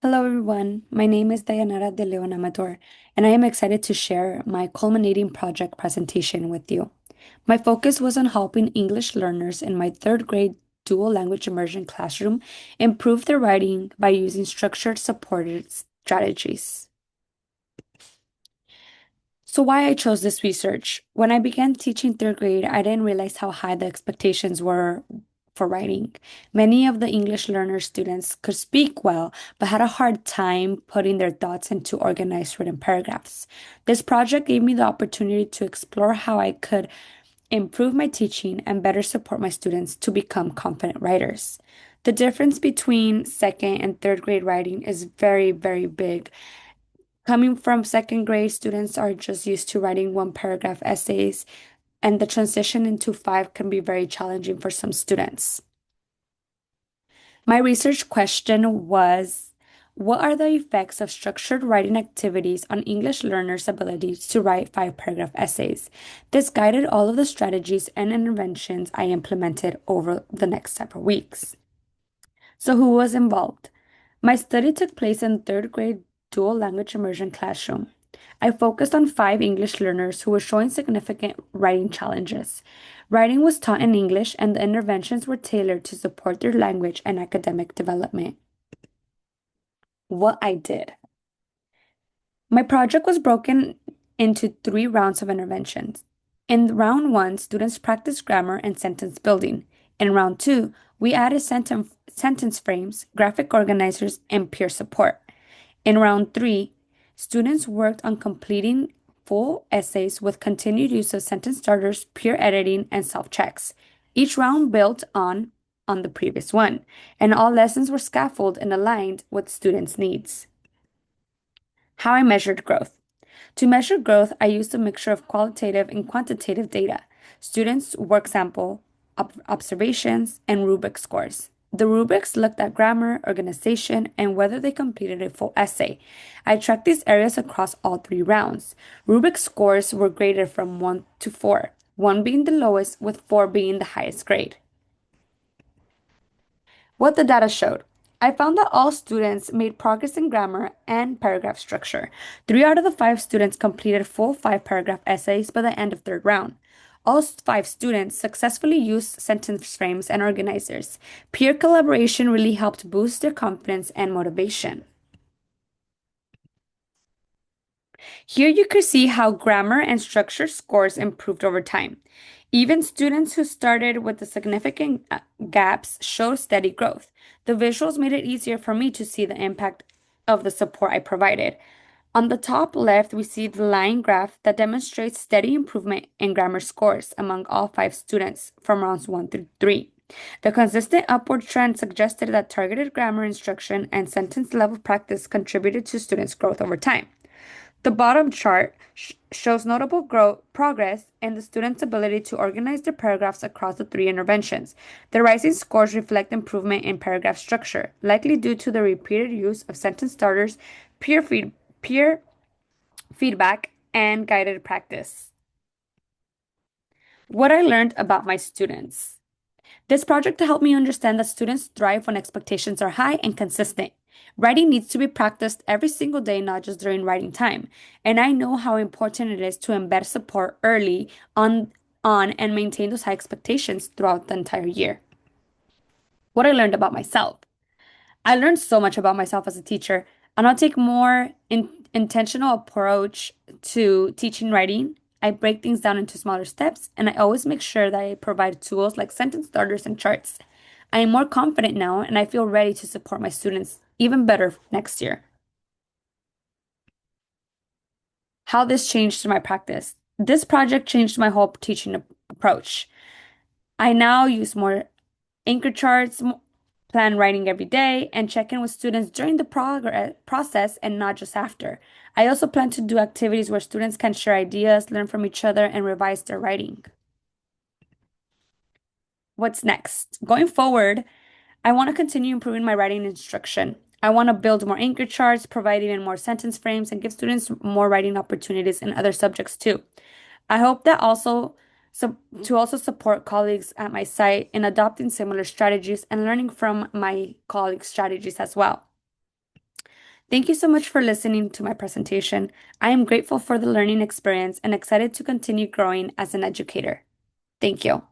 Hello, everyone. My name is Dayanara de Leon Amador, and I am excited to share my culminating project presentation with you. My focus was on helping English learners in my third grade dual language immersion classroom improve their writing by using structured supported strategies. So, why I chose this research? When I began teaching third grade, I didn't realize how high the expectations were for writing. Many of the English learner students could speak well, but had a hard time putting their thoughts into organized written paragraphs. This project gave me the opportunity to explore how I could improve my teaching and better support my students to become confident writers. The difference between second and third grade writing is very, very big. Coming from second grade, students are just used to writing one paragraph essays, and the transition into five can be very challenging for some students. My research question was, what are the effects of structured writing activities on English learners' ability to write five-paragraph essays? This guided all of the strategies and interventions I implemented over the next several weeks. So, who was involved? My study took place in third grade dual language immersion classroom. I focused on five English learners who were showing significant writing challenges. Writing was taught in English, and the interventions were tailored to support their language and academic development. What I did. My project was broken into three rounds of interventions. In round one, students practiced grammar and sentence building. In round two, we added sentence frames, graphic organizers, and peer support. In round three, students worked on completing full essays with continued use of sentence starters, peer editing, and self-checks. Each round built on the previous one, and all lessons were scaffolded and aligned with students' needs. How I measured growth. To measure growth, I used a mixture of qualitative and quantitative data, students' work sample, observations, and rubric scores. The rubrics looked at grammar, organization, and whether they completed a full essay. I tracked these areas across all three rounds. Rubric scores were graded from 1 to 4, 1 being the lowest, with 4 being the highest grade. What the data showed. I found that all students made progress in grammar and paragraph structure. 3 out of the 5 students completed full five-paragraph essays by the end of third round. All 5 students successfully used sentence frames and organizers. Peer collaboration really helped boost their confidence and motivation. Here you could see how grammar and structure scores improved over time. Even students who started with the significant gaps showed steady growth. The visuals made it easier for me to see the impact of the support I provided. On the top left, we see the line graph that demonstrates steady improvement in grammar scores among all 5 students from rounds 1 through 3. The consistent upward trend suggested that targeted grammar instruction and sentence level practice contributed to students' growth over time. The bottom chart shows notable progress in the students' ability to organize their paragraphs across the 3 interventions. The rising scores reflect improvement in paragraph structure, likely due to the repeated use of sentence starters, peer feedback, and guided practice. What I learned about my students. This project helped me understand that students thrive when expectations are high and consistent. Writing needs to be practiced every single day, not just during writing time. And I know how important it is to embed support early on and maintain those high expectations throughout the entire year. What I learned about myself. I learned so much about myself as a teacher, and I'll take more intentional approach to teaching writing. I break things down into smaller steps, and I always make sure that I provide tools like sentence starters and charts. I am more confident now, and I feel ready to support my students even better next year. How this changed my practice. This project changed my whole teaching approach. I now use more anchor charts, plan writing every day, and check in with students during the process and not just after. I also plan to do activities where students can share ideas, learn from each other, and revise their writing. What's next? Going forward, I want to continue improving my writing instruction. I want to build more anchor charts, provide even more sentence frames, and give students more writing opportunities in other subjects too. I hope that to also support colleagues at my site in adopting similar strategies and learning from my colleagues' strategies as well. Thank you so much for listening to my presentation. I am grateful for the learning experience and excited to continue growing as an educator. Thank you.